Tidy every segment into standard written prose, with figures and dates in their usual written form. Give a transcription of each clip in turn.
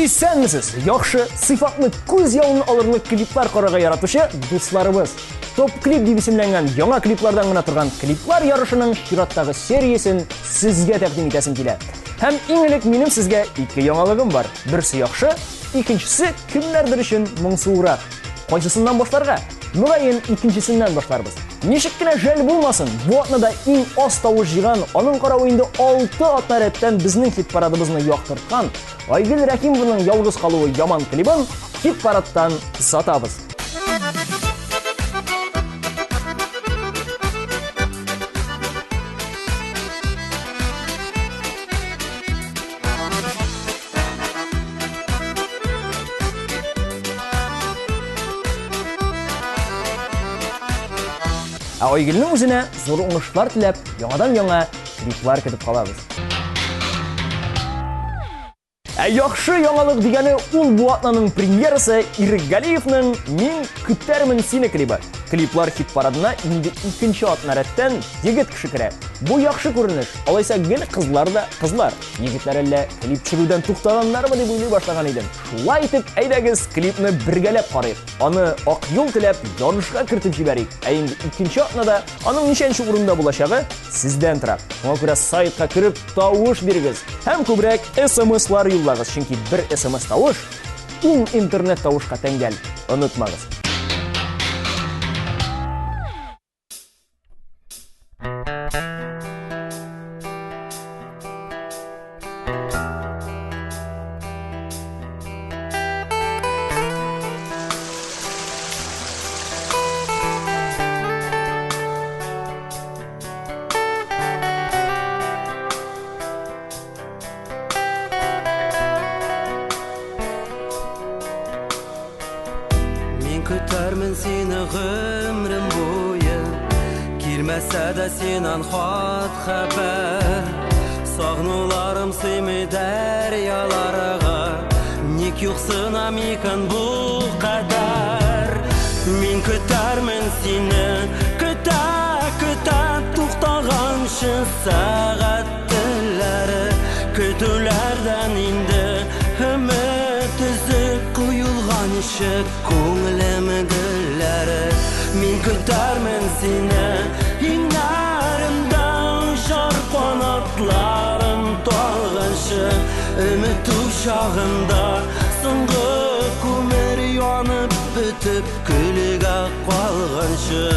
Исәнмесез, яхшы, сыйфатлы күз явын алырлык клиплар карарга яратучы дусларыбыз. Топ клип дип исемләнгән яңа клиплардан гына торган клиплар ярышының пираттагы сериясен сезгә тәкъдим итәсем килә. Һәм иң элек минем сезгә ике яңалыгым бар. Берсе яхшы, икенчесе кемнәрдер өчен моңсуырак. Кайсысыннан башларга? Мөгаен икенчесеннән башларбыз. Ничек кенә жәл булмасын, бу атнада иң аз тавыш җыйган, аның каравында 6 атна рәттән безнең хит парадыбызны яктырткан Айгөл Рәхимованың ялгыз калуы яман клибын хит парадтан сатабыз. Айгөлнең үзенә зур уңышлар теләп, яңадан-яңа клиплар көтеп калабыз. Яхшы яңалык дигәне ул бу атнаның премьерасы Ирек Галиевның «Мин көтәрмен сине» клибы. Клиплар хит парадына инде икенче атна рәттән егет кеше керә. Бу яхшы күренеш. Алайса гел кызлар да кызлар. Егетләр әллә клип чыгудан туктаганнармы дип уйлый башлаган идем. Шулай итеп, әйдәгез клипны бергәләп карыйк. Аны ак юл теләп янышка кертеп җибәрик. Ә инде икенче атнада аның ничәнче урында булачагы сездән тора. Моңа күрә сайтка кереп тавыш бирегез. Һәм күбрәк SMS-лар юллагыз, чөнки бер SMS тавыш ул интернет тавышка тәңгәл. Онытмагыз. Көтәрмен сине гомрем буе, килмәсә дә синнән хат хәбәр. Сагнуларым сыймый дәрьяларга, ник юксынам икән бу кадәр. Мин көтәрмен сине, көтә туктаганчы сәгать телләре, көтүләрдән инде өмет өзеп куелганчы күңелем гөлләре. Мин көтәрмен сине, иңнәрендә шар канатларым талганчы, өмет учагында соңгы күмер янып бетеп көлегә калганчы.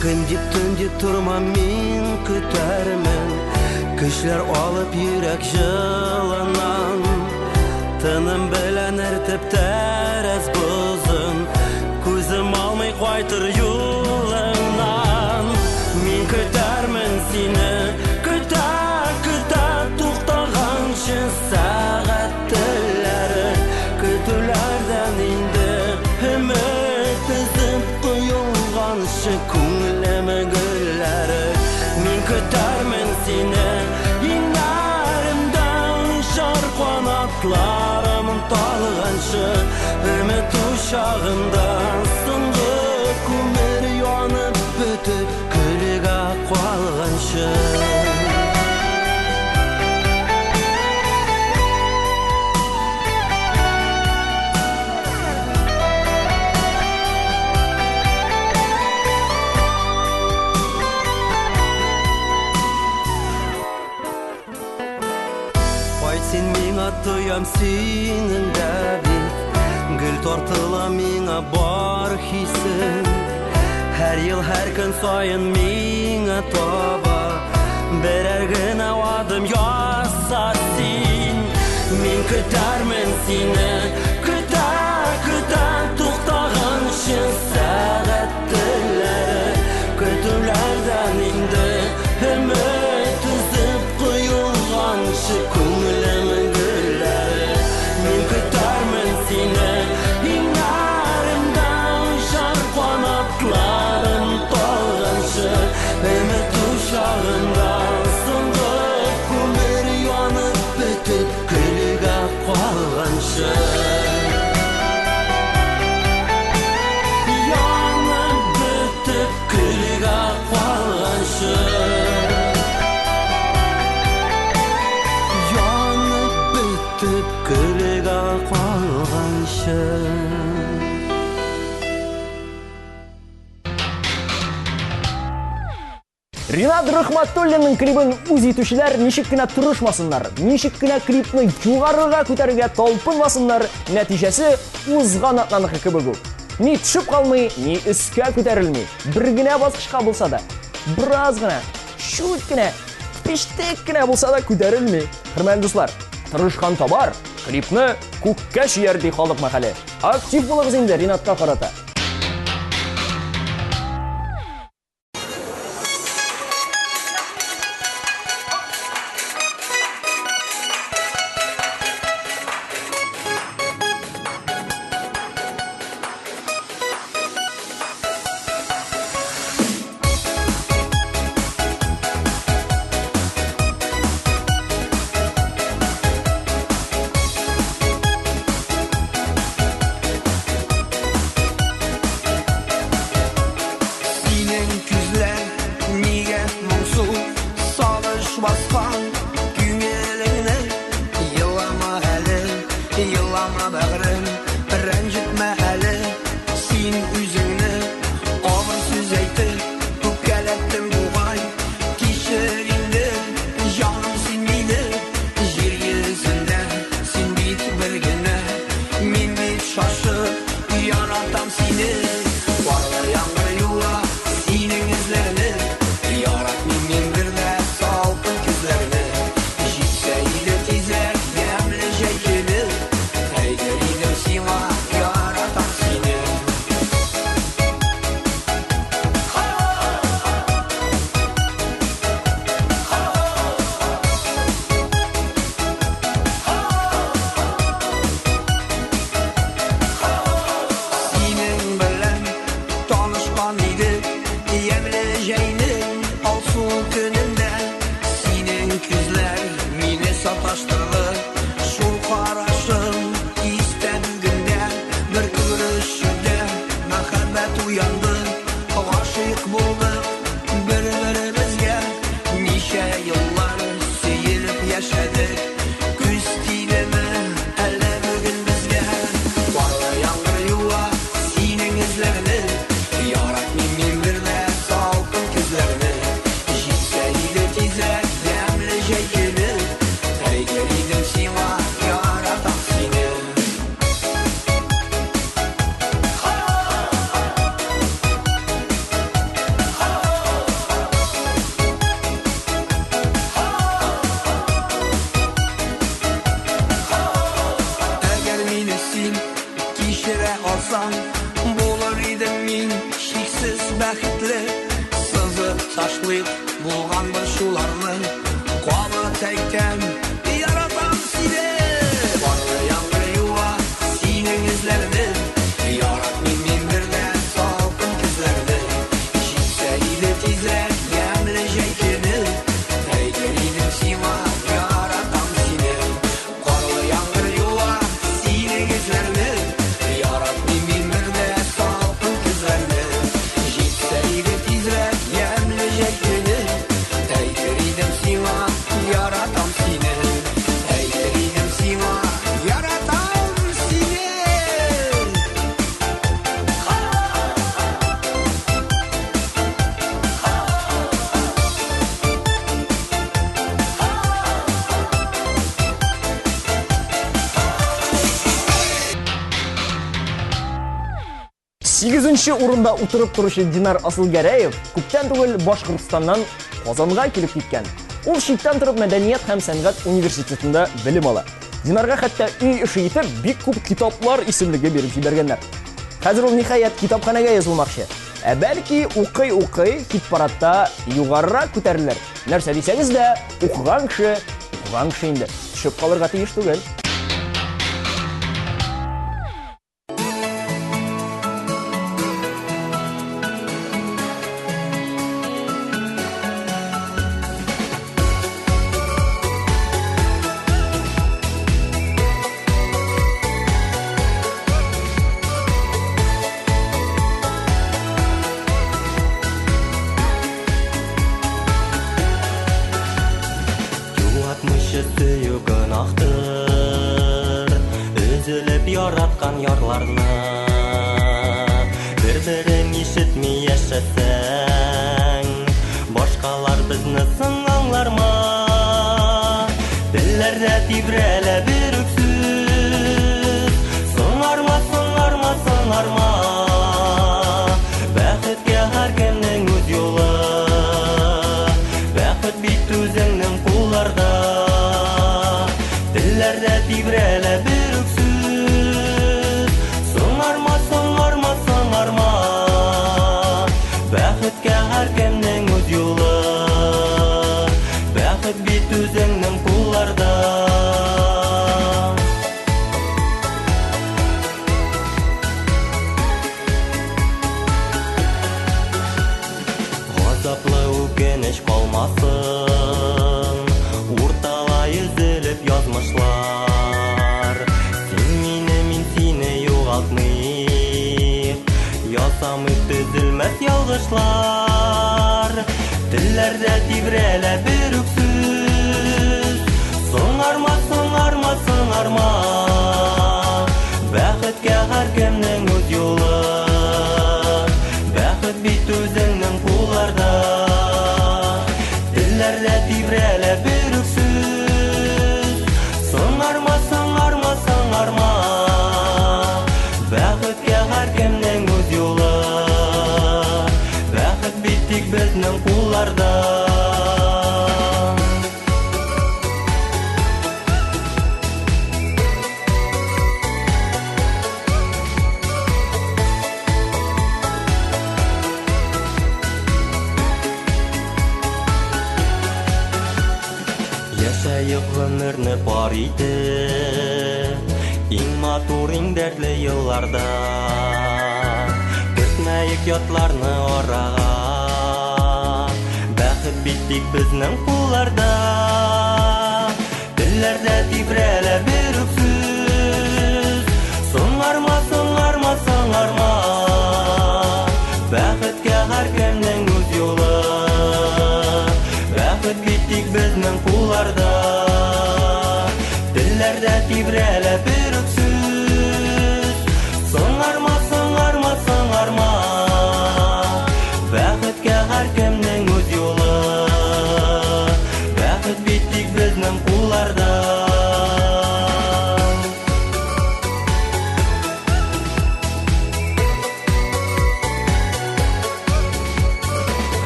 Көн дип төн дип тормам мин көтәрмен, көчләр алып йөрәк җылыннан. Тыным белән әртеп тәрәз бозын, күзем алмый кайтыр юлыңнан. Мин көтәрмен сине, көтә туктаганчы сәгать телләре, көтүләрдән инде өмет өзеп куелганчы күңелем гөлләре. Мин көтәрмен сине, иңнәремдә шар канатларым талганчы, өмет учагында соңгы күмер янып бетеп көлегә калганчы. Син миңа тоям синең дә бит, гөл тартыла миңа бар хисең. Һәр ел, һәр көн саен миңа таба берәр генә адым яса син. Мин көтәрмен сине, көтә туктаганчы сәгать телләре, көтүләрдән инде өмет өзеп куелганчы күңелем гөлләре. Мин көтәрмен сине, иңнәремдә шар канатларым талганчы, өмет учагында соңгы күмер янып бетеп көлегә калганчы. Янып бетеп көлегә калганчы. Ринат Рахматуллинның клибын үз итүчеләр ничек кенә тырышмасыннар, ничек кенә клипны югарыга күтәрергә талпынмасыннар, нәтиҗәсе узган атнаныкы кебек үк. Ни төшеп калмый, ни өскә күтәрелми. Бер генә баскычка булса да, бераз гына, шут кенә, пиштек кенә булса да күтәрелми. Хөрмәтле дуслар, тырышкан табар, клипны күккә чөяр ди халык мәкале. Актив булыгыз инде Ринатка карата. Сигезенче урында утырып торучы Динар Асылгәрәев күптән түгел Башкортстаннан Казанга килеп киткән. Ул читтән торып Мәдәният һәм сәнгать университетында белем ала. Динарга хәтта үй эше итеп бик күп китаплар исемлеге биреп җибәргәннәр. Хәзер ул ниһаять китапханәгә язылмакчы. Бәлки укый хит-парадта югарырак күтәрелер. Нәрсә дисәгез дә, укыган кеше инде. Төшеп калырга тиеш түгел. Сөю гынахтыр, үзіліп яратқан ярларны, бір-бірін ишетмей яшасаң, башқалар тибрәлә бер үксүз. Соңарма, соңарма, соңарма, бәхеткә һәркемнең үз юлы. Бәхет бит үзеңнең кулларда, телләрдә тибрәлә бер үксүз. Соңарма, соңарма, соңарма, бәхеткә һәркемнең үз юлы. Бәхет бит үзеңнең кулларда. Газаплы үкенеч калмасын, урталай өзелеп язмышлар. Син мине, мин сине югалтмыйк, ясамыйк төзелмәс ялгышлар. Телләрдә тибрәлә бер үксүз. Соңарма, соңарма, соңарма, бәхеткә һәркемнең үз юлы. Бәхет бит үзеңнең кулларда, телләрдә тибрәлә бер үксүз. Соңарма, соңарма, соңарма, бәхеткә һәркемнең үз юлы. Бәхет бит тик безнең кулларда. Яшәйек гомерне пар итеп, иң матур, иң дәртле елларда. Көтмәйек ятларны арага, бәхет бит тик безнең кулларда. Телләрдә тибрәлә бер үксүз. Соңарма, соңарма, соңарма, бәхеткә һәркемнең үз юлы. Бәхет бит тик безнең кулларда, телләрдә тибрәлә бер үксүз. Соңарма, соңарма, соңарма, бәхеткә һәркемнең үз юлы. Бәхет бит тик безнең кулларда.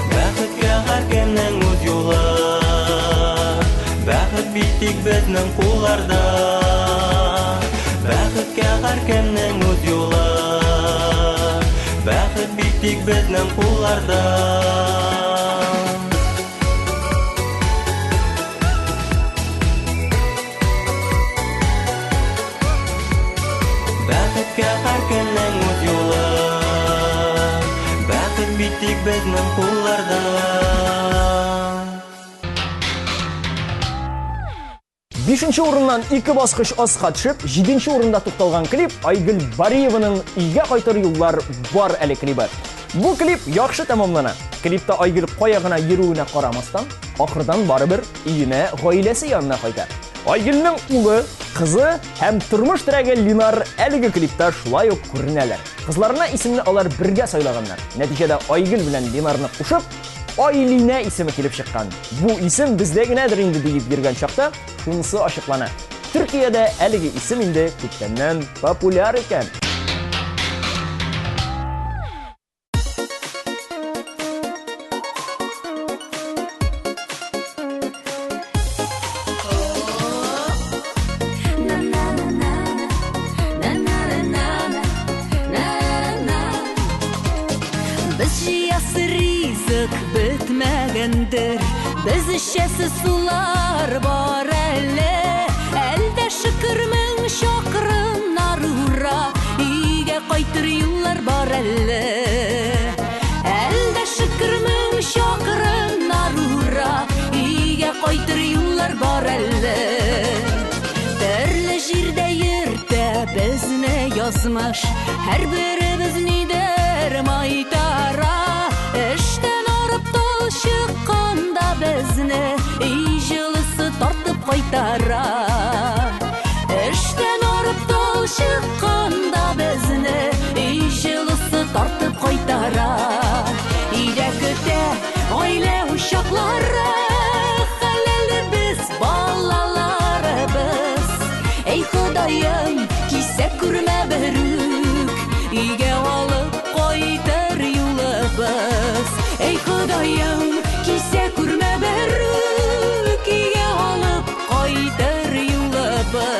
Бәхеткә һәркемнең үз юлы. Бәхет бит тик безнең кулларда. Бәхеткә һәркемнең үз юлы. Бәхет бит тик безнең кулларда. Бәхеткә һәркемнең үз юлы. Бәхет бит тик безнең кулларда. Бишенче урыннан 2 баскыч аска төшеп, 7нче урында тукталган клип Айгөл Бариеваның «Өйгә кайтыр юллар бар әле» клибы. Бу клип яхшы тәмамлана. Клипта Айгөл кая гына йөрүенә карамастан, ахырдан барыбер өенә, гаиләсе янына кайта. Айгөлнең улы, кызы һәм тормыш терәге Линар әлеге клипта шулай ук күренәләр. Кызларына исемне алар бергә сайлаганнар. Нәтиҗәдә Айгөл белән Линарны кушып, Айлина исеме килеп чыккан. Бу исем бездә генәдер инде дип йөргән чакта, шунысы ачыклана. Төркиядә әлеге исем инде күптәннән популяр икән. Biz işesi sular var elde şükür mün şakrın narura, İge kaytır yıllar var elde şükür mün şakrın narura, İge kaytır yıllar var Derle jirde yerde bizne yazmış, her biri bizni der maytara. İşten arıp dol şıkkanda bizni iyicılısı tartıp kaytara. İşten arıp dol şıkkanda bizni iyicılısı tartıp kaytara. İle köte aile uşakları, haleli biz balaları biz. күрмә берүк, иге алып кайтыр юлыбыз. Эй Ходаем, кисә күрмә берүк, иге алып кайтыр юлыбыз.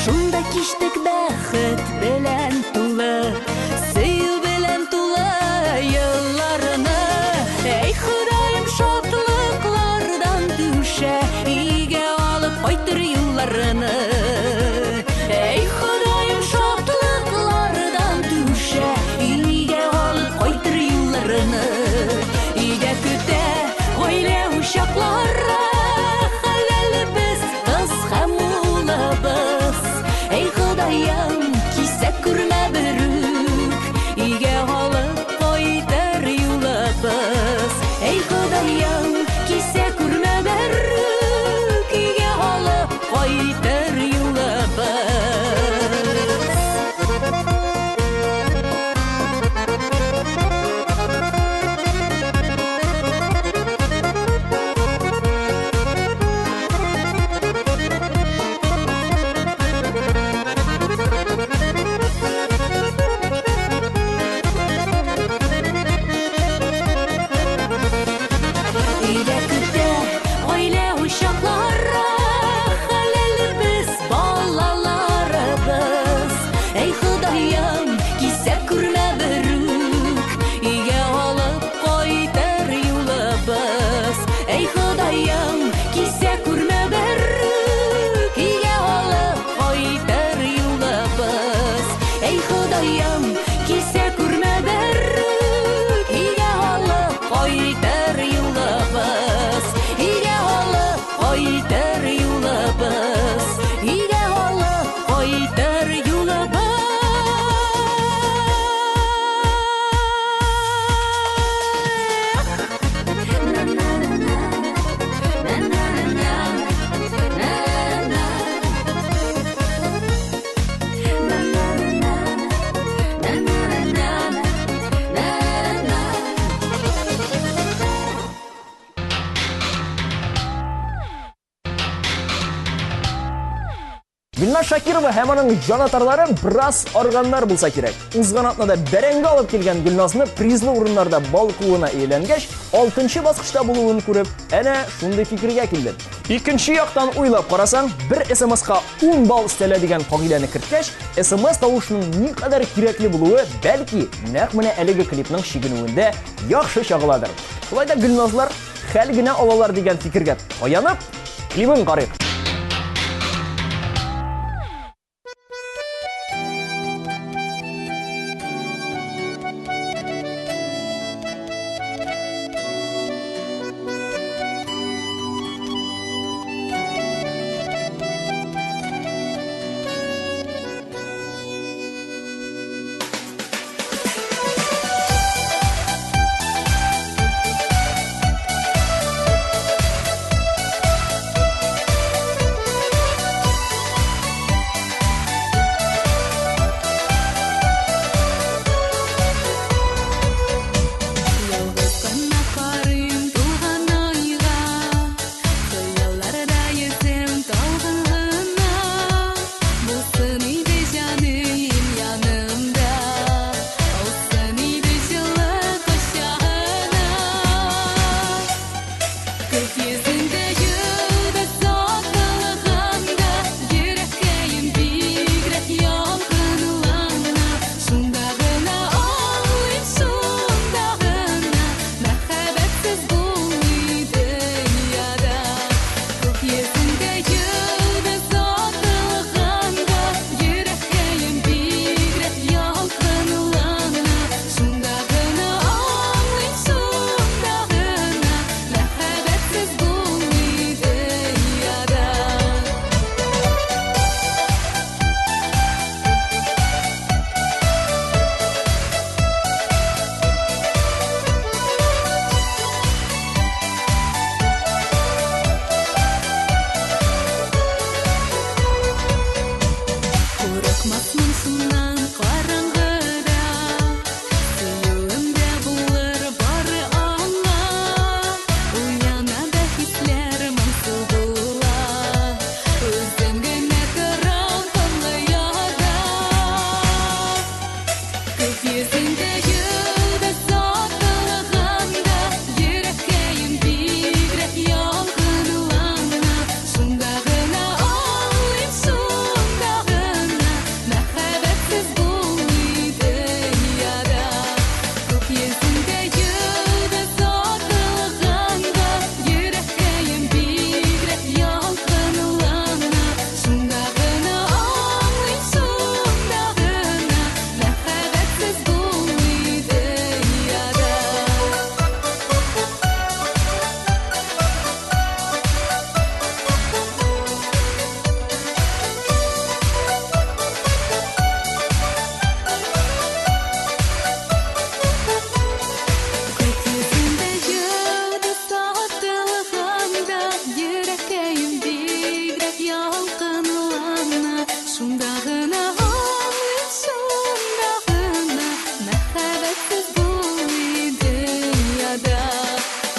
Шунда киштек бәхет белән тулы, сөю белән тулы елларны. Эй Ходаем, шатлыклардан түшә, иге алып кайтыр юлларны. Эй Ходаем, шатлыклардан түшә, иге алып кайтыр юлларны. Иге көтә гаилә uşаклары, хәләлебез кыз һәм улыбыз. Эй Ходаем, кисә күрмә берүк, иге алып кайтыр юлыбыз. Эй Ходаем, кисә күрмә берүк, иге алып кайтыр юлыбыз. Иге көтә гаилә uşаклары, хәләлебез балаларыбыз. Эй Ходаем, кисә күрмә берүк, иге алып кайтыр юлыбыз. Эй Ходаем, кисә күрмә берүк, иге алып кайтыр юлыбыз. Эй Ходаем, кисә күрмә берүк, иге алып кайтыр юлыбыз. Иге алып кайтыр юлыбыз. Иге алып кайтыр юлыбыз. Гүлназ Шакирова һәм аның җанатарлары брас арганнар булса кирәк. Узган атнада бәрәңге алып килгән Гүлназны призлы урыннарда бал куына әйләнгәч, 6нчы баскычта булуын күреп, әнә шундый фикергә килде. Икенче яктан уйлап карасаң, бер SMS-ка 10 бал өстәлә дигән кагыйдәне керткәч, SMS тавышының никадәр кирәкле булуы, бәлки, нәкъ менә әлеге клипның шигенүендә яхшы чагыладыр. Шулай да Гүлназлар хәл генә алалар дигән фикергә таянып, клибын карыйк.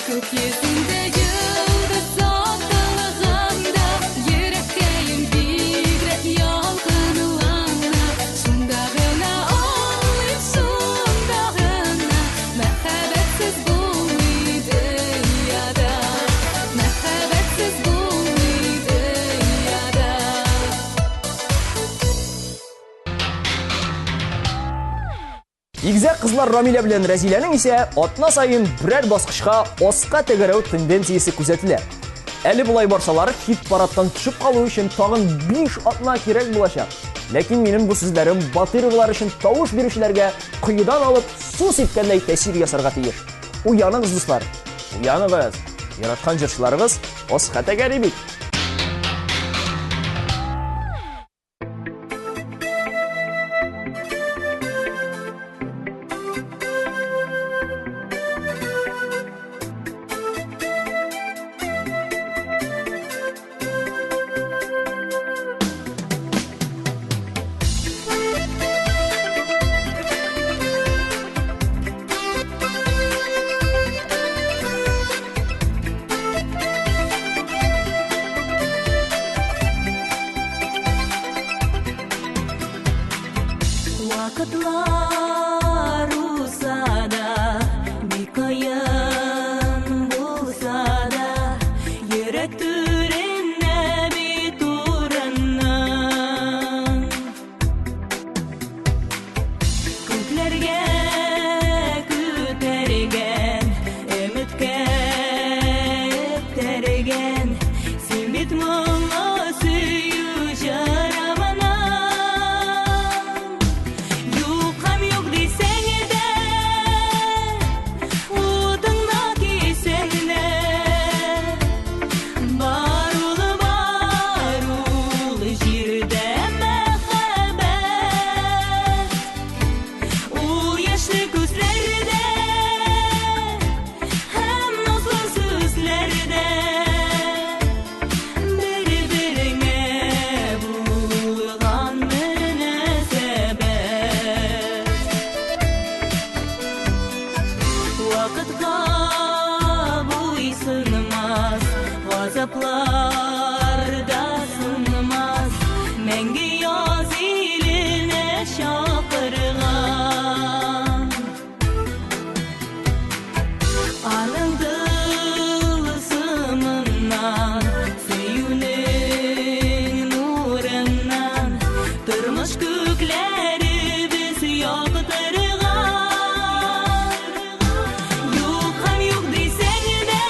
Көкесінде жұлдыз соқтығында, ереккейін бигрәк ялқынлана. Шундағына аңлыйм, шундағына, мәхәббәтсіз булмайды яда, мәхәббәтсіз булмайды яда. Игзәк кызлар Рамиля белән Рәзиләнең исә атна сайын берәр баскычка оска тәгәрәү тенденциясе күзәтелә. Әле булай барсалар, хит-парадтан төшеп калу өчен тагын 5 атна кирәк булачак. Ләкин минем бу сүзләрем Батыровлар өчен тавыш бирүчеләргә кыйдан алып су сипкәндәй тәэсир ясарга тиеш. Уяныгыз, дуслар, уяныгыз. Яраткан җырчыларыбыз оска тәгәри бит. Вакытлар узса да, бик кыен булса да, йөрәк түренә бит урынның. Күкләргә күтәргән, өмөткә өптәргән, син бит моңа сөю җырамына. Газаплар да сынмас, мәңге яз иленә чакырган. Аның тылсымыннан, сөюнең нурыннан, тормыш күкләребез яктырган. Юк һәм юк дисәң дә,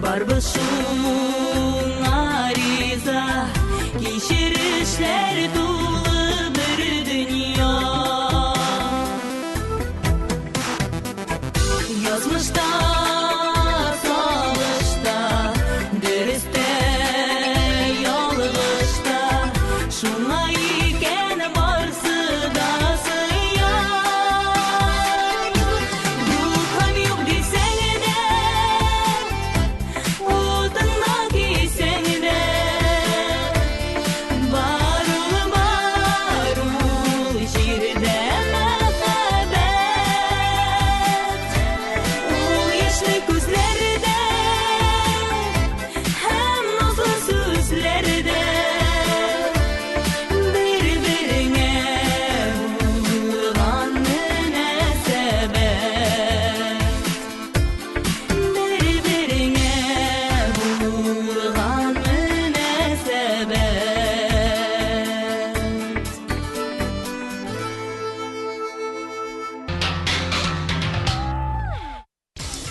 барбыз шуңа риза, кичерешләр тулы бер дөнья. Язмышта, салышта, дөрестә, ялгышта, шуңа икән барсы да сыя. Юк һәм юк дисәң дә, утыңа кисәң дә, бар ул җирдә мәхәббәт. Ул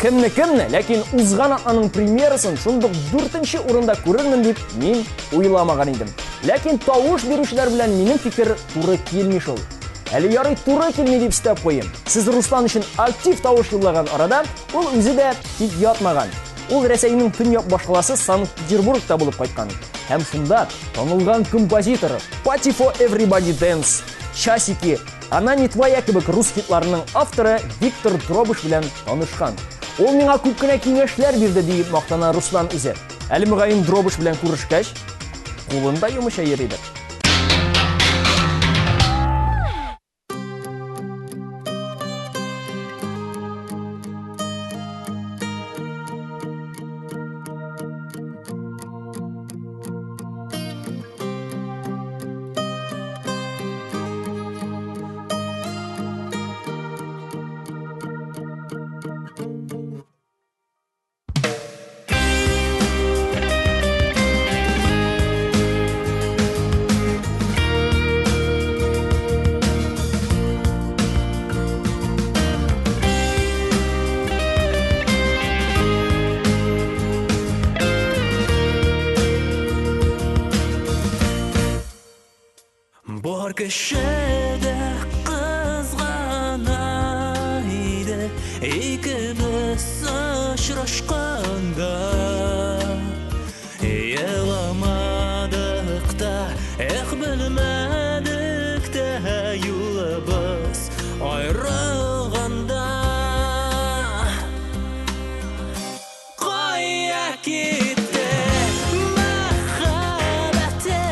Кімні, ләкин узған атнаның премьерасын шундық 4-ші орында көрермін деп мен ойламаған едім. Ләкин тауыш берушілер білән менің пікір туры келмеш ол. Әлі ярый туры келме деп істеп қойым. Сіз Руслан үшін актив тауыш юллаган арада, ол өзі дә тик ятмаған. Ол Рәсәйнең төньяк башкаласы Санкт-Петербургта булып кайткан. Һәм шунда танылган композитор Party for Everybody Dance, Часики, Она не твоя кебек рус хитларының авторы Виктор Дробыш белән танышкан. Ул миңа күп кенә киңәшләр бирде дип мактана Руслан үзе. Әле мөгаен Дробыш белән күрешкәч, кулында йомыша йөридер. Бар кешедә кызгана иде, икебез очрашканда. Еламадык та, белмәдек тә юлыбыз айрылганда. Кая китте мәхәббәтең?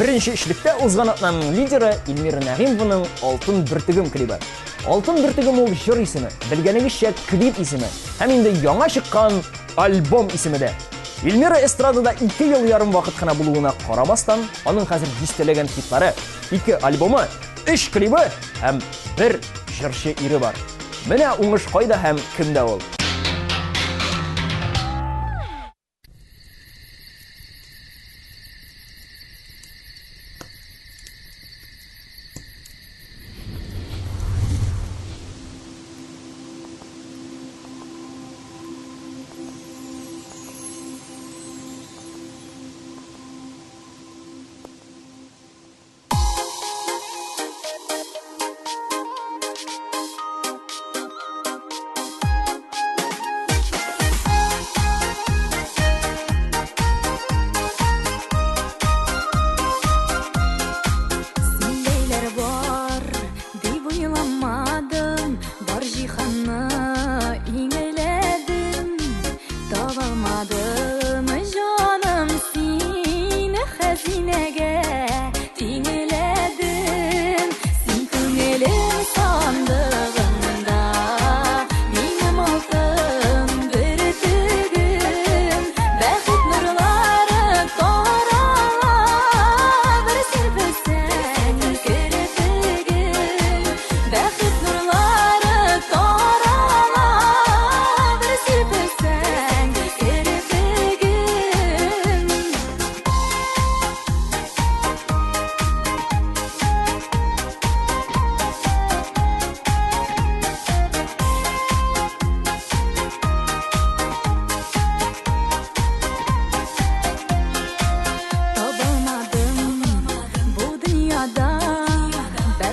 Беренче эшлектә узган атнаның лидеры Эльмира Нәгыймованың Алтын бөртегем клибы. Алтын бөртегем ул җыр исеме, белгәнегезчә клип исеме, һәм инде яңа чыккан альбом исеме дә. Эльмира эстрадада 2 ел ярым вакыт кына булуына карамастан, аның хәзер дистәләгән хитлары, 2 альбомы, 3 клибы һәм 1 җырчы ире бар. Менә уңыш кайда һәм кемдә ул?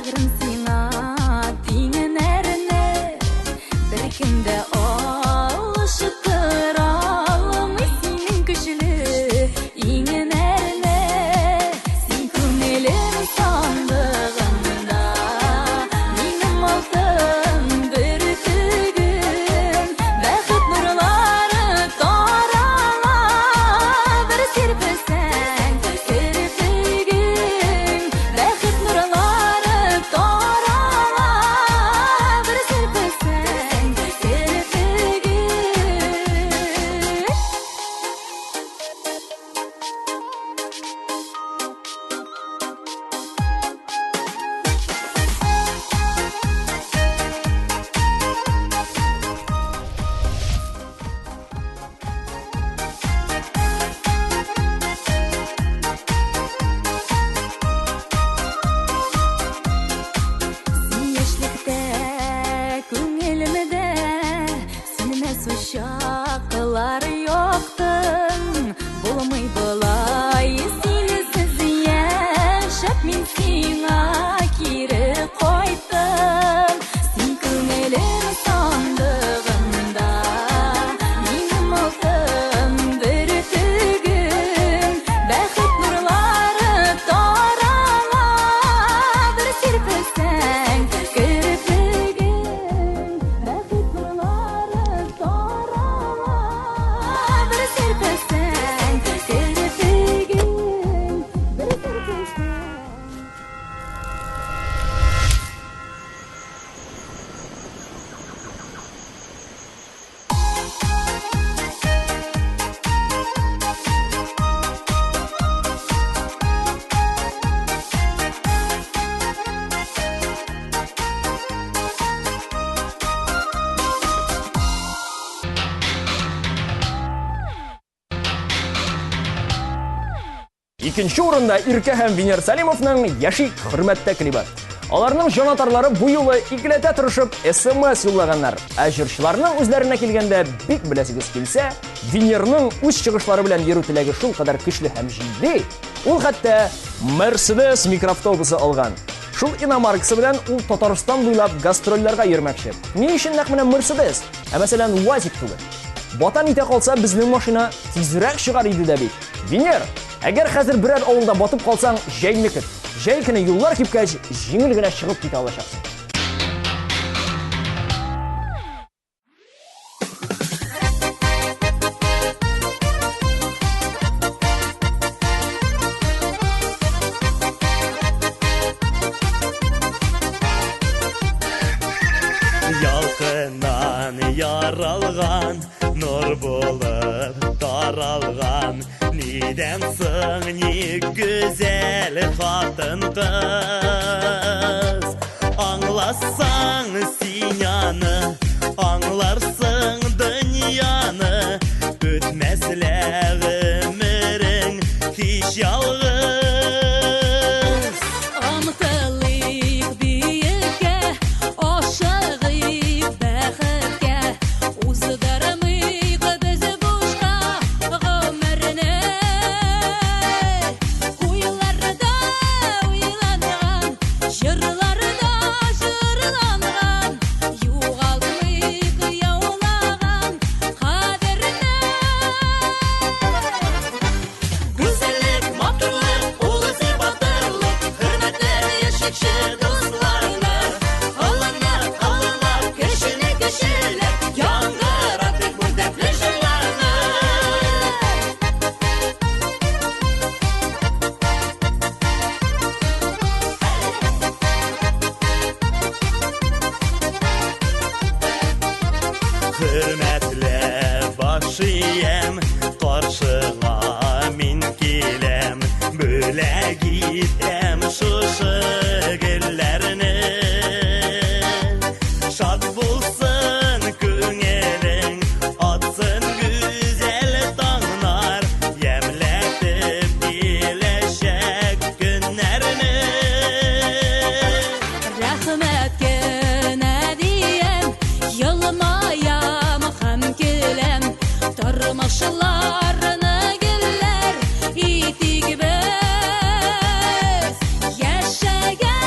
Bağrım sina dinin erine bir kimde alışıktır alımı senin güçlü inin erine sen kömelim sandığımda benim altın bir tügün bakıp nurları tarala bir sirpesen kirpigin bakıp nurları tarala bir sirpesen kirpigin. Sen yaşlıkta köngülümde senime suçaklar yoktun bulmay bulay sensiz yaşap men sina kiri koydum sen köngülüm sandığımda benim altın bir tügün bakıp nurları tarala bir sirpesen kirpigin bakıp nurları tarala bir sirpesen kirpigin bir sirpesen. Ikkinchi o'rinda Irka ham Viner Salimovning Yashik hurmatda klibi. Ularning jonatarlari bu yo'li ikkilata turishib SMS yo'llaganlar. Ajirchilarning o'zlariga kelganda bek bilasiz kelsa, Vinerning o'z chiqishlari bilan yeru tilagi shul qadar kuchli ham jiddiy. U hatto Mercedes mikroavtobusi olgan. Shul inomarkasi bilan u Tatariston bo'ylab gastrollarga yurmoqchi. Ne uchun naq mana Mercedes? Masalan, Wazik tubi. Botan ita qolsa bizning mashina tezroq chiqar edi deb. Viner, agar hozir biror ovulda botib qolsang, jaynikit. Jaykini yo'llar kepkach, yengilgina chiqib keta olasizsan. Yalqından yaralgan nur болып таралған неденсің не güzel қатын қыз аңласаң синяны аңларсың дүнияны өтмәсләр өмірің кеш ялғыз Омтылык биекке, ашығык бәхеткә, уздырмыйк біз бушка ғұмырны. Уйларда уйланған, жырларда жырланған, юғалтмыйк яулаған қадірні. Güzellik, matırlık, ulusi batırlık, hürmetler yaşıkşı dostlarına. Alınlar, alınlar, köşene köşeler, yangır artık bu dertli jırlarına. Hürmetle başıyım, karşıma min kilem, böyle gitem şuşu güllerini. Şad bulsun köngелің, atsın güzel tağlar, yemletip gelecek günlerini. Рәхмәткә нәдием, йылмаям һәм көләм, тормышларны гөлләр итик без, яшәгән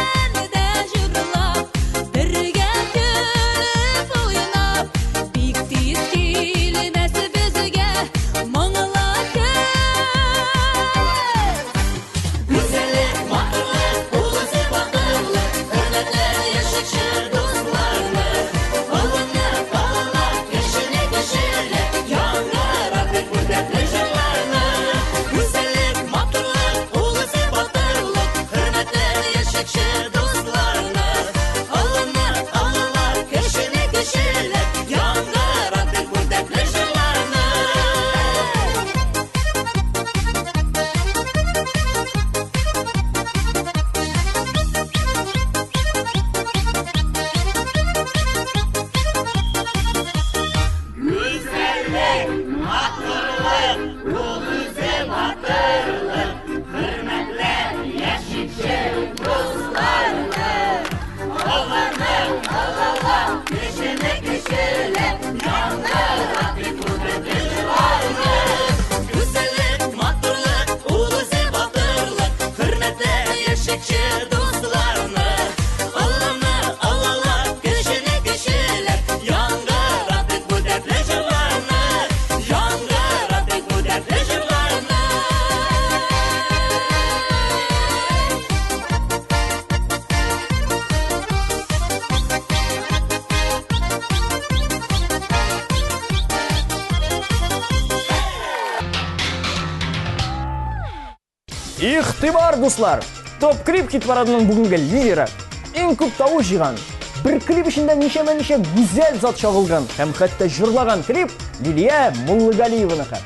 Ихтибар дуслар! Топ клип хит парадының бүгінгі лидері. Ең көп тауыш жиған. Бір клип ішінде неше гүзел зат шағылған, һәм хәтта жырлаған клип Лилия Муллыгалиеваныкі.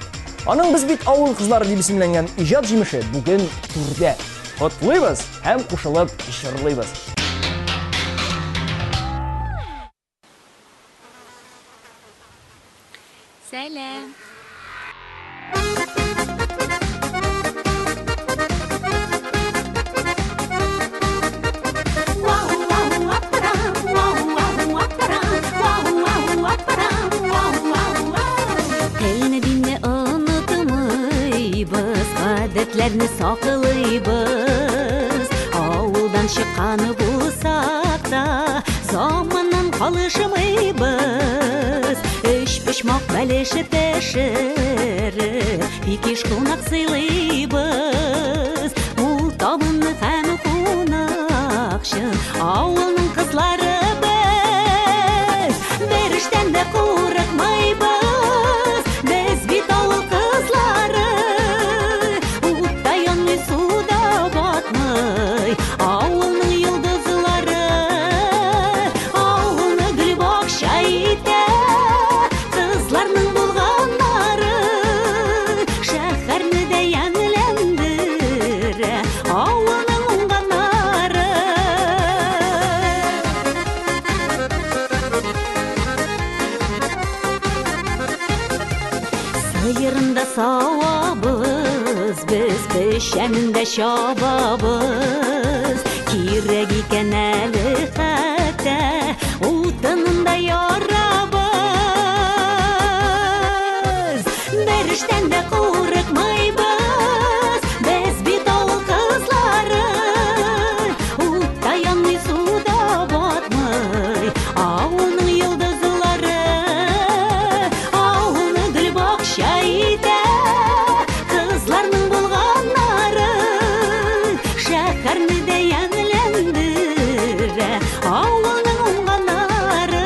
Аның біз бит ауыл қызлары деп исемленген ижад жеміші бүгін түрде. Құтлыйбыз һәм қушылып жырлыйбыз. Сәлем. Телне динне онытмыйбыз, гадәтләрне саклыйбыз. Авылдан чыкканы булсак та, заманнан калышмыйбыз. Өч пычмак бәлеше тәшере, пикеш кунак сыйлыйбыз. Ул табынны һәм кунакчы, авылның кызлары без. Бериштән дә курыкмыйбыз, без бит авыл кызлары. Утта янмый, суда батмый, авылның йолдызлары. Авылны гүл бакча итә, кызларның булганнары. Шәһәрне дә ямьләндерә, авылның уңганнары. Сыйырында савабыз, біз пешәнендә чабабыз. Кирәк икән әле хәтта, утынында ярабыз. Бериштән дә курыкмыйбыз, без бит авыл кызлары. Утта янмый, суда батмый, авылның йолдызлары. Авылны гүл бакча итә, кызларның булганнары. Шәһәрне дә ямьләндерә, авылның уңганнары.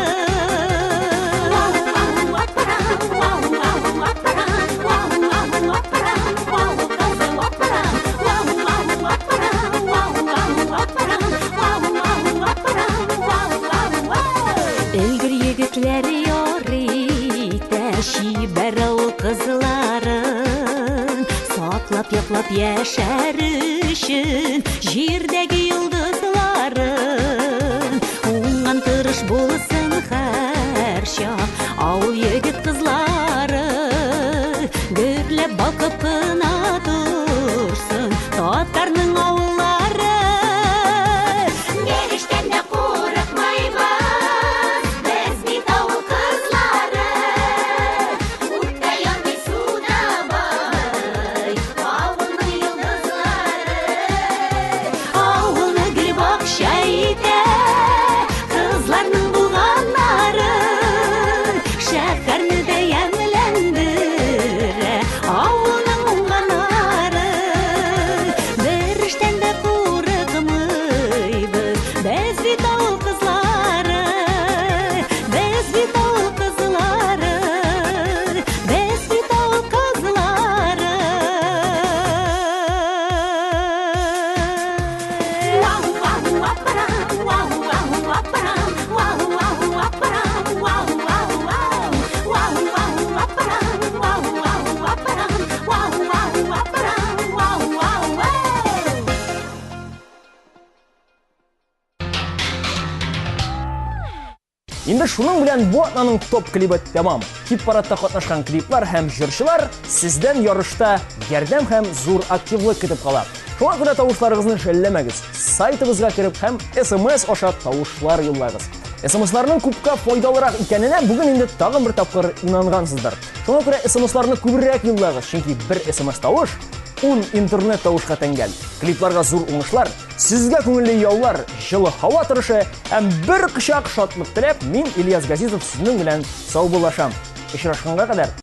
Элгир егетләр ярый, чибәр авыл кызларын. Саклап, яклап яшәр өчен җирдәге йолдызларын. Уңган тырыш булсын һәр чак авыл егет кызлары. Гөрләп балкып кына турсын татарның авыллары. Бериштән дә курыкмыйбыз, без бит авыл кызлары. Утта янмый, суда батмый, авылның йолдызлары. Авылны гүл бакча итә, кызларның булганнары. Шәһәрне дә ямьләндерә, авылның уңганнары. Бериштән дә курыкмыйбыз, без бит авыл кызлары. Без бит авыл кызлары, без бит авыл кызлары. Инде шуның белән бу атнаның топ клибы тәмам. Хит парадта катнашкан клиплар һәм җырчылар сездән ярышта ярдәм һәм зур активлык көтеп кала. Шуңа күрә тавышларыгызны шәлләмәгез. Сайтыбызга кирип һәм SMS аша тавышлар юллагыз. SMS-ларның күпкә файдалырак икәненә бүген инде тагын бер тапкыр инангансыздыр. Шуңа күрә SMS-ларны күбрәк юллагыз, чөнки бер SMS тавыш 10 интернет тавышка тәңгәл. Клипларга зур уңышлар, сезгә күңелле яулар, җылы һава торышы һәм бер кычак шатлык теләп, мин Ильяс Газизов сезнең белән сау булашам. Очрашканга кадәр